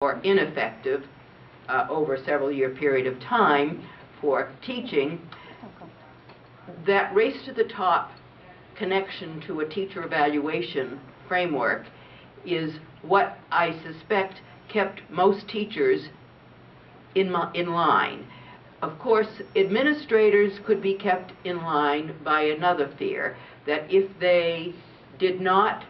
or ineffective over a several-year period of time for teaching, that race to the top connection to a teacher evaluation framework is what I suspect kept most teachers in line. Of course, administrators could be kept in line by another fear, that if they did not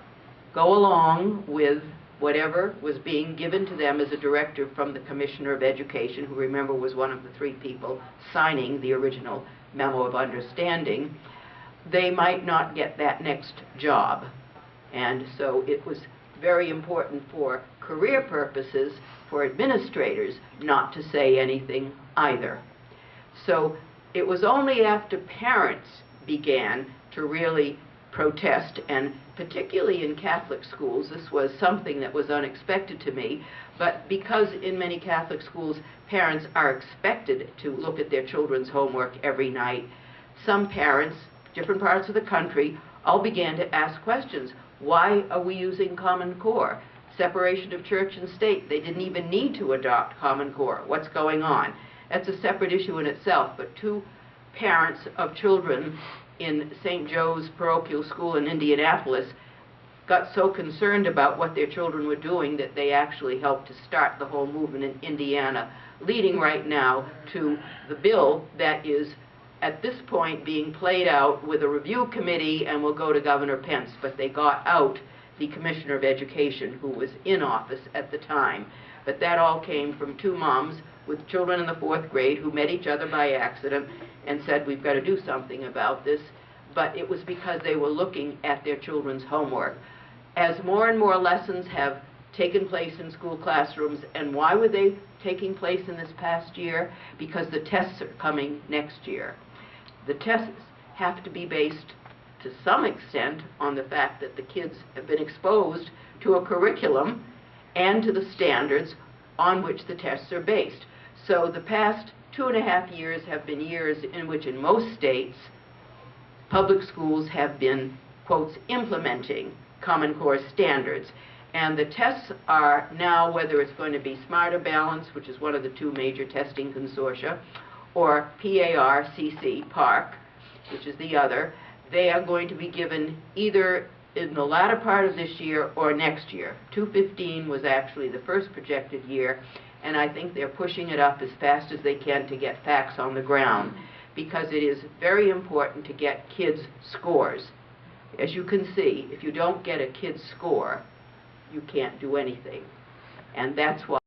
go along with whatever was being given to them as a directive from the Commissioner of Education, who, remember, was one of the three people signing the original Memo of Understanding, they might not get that next job. And so it was very important for career purposes for administrators not to say anything either. So it was only after parents began to really protest, and particularly in Catholic schools, this was something that was unexpected to me, but because in many Catholic schools parents are expected to look at their children's homework every night, some parents, different parts of the country, all began to ask questions. Why are we using Common Core? Separation of church and state, they didn't even need to adopt Common Core. What's going on? That's a separate issue in itself, but two parents of children in St. Joe's parochial school in Indianapolis got so concerned about what their children were doing that they actually helped to start the whole movement in Indiana, leading right now to the bill that is at this point being played out with a review committee and will go to Governor Pence. But they got out the Commissioner of Education, who was in office at the time. But that all came from two moms with children in the 4th grade who met each other by accident and said, we've got to do something about this. But it was because they were looking at their children's homework. As more and more lessons have taken place in school classrooms, and why were they taking place in this past year? Because the tests are coming next year. The tests have to be based to some extent on the fact that the kids have been exposed to a curriculum and to the standards on which the tests are based. So the past 2.5 years have been years in which in most states public schools have been, quotes, implementing Common Core standards. And the tests are now, whether it's going to be Smarter Balance, which is one of the two major testing consortia, or PARCC, which is the other, they are going to be given either in the latter part of this year or next year. 2015 was actually the first projected year, and I think they're pushing it up as fast as they can to get facts on the ground, because it is very important to get kids' scores. As you can see, if you don't get a kid's score, you can't do anything. And that's why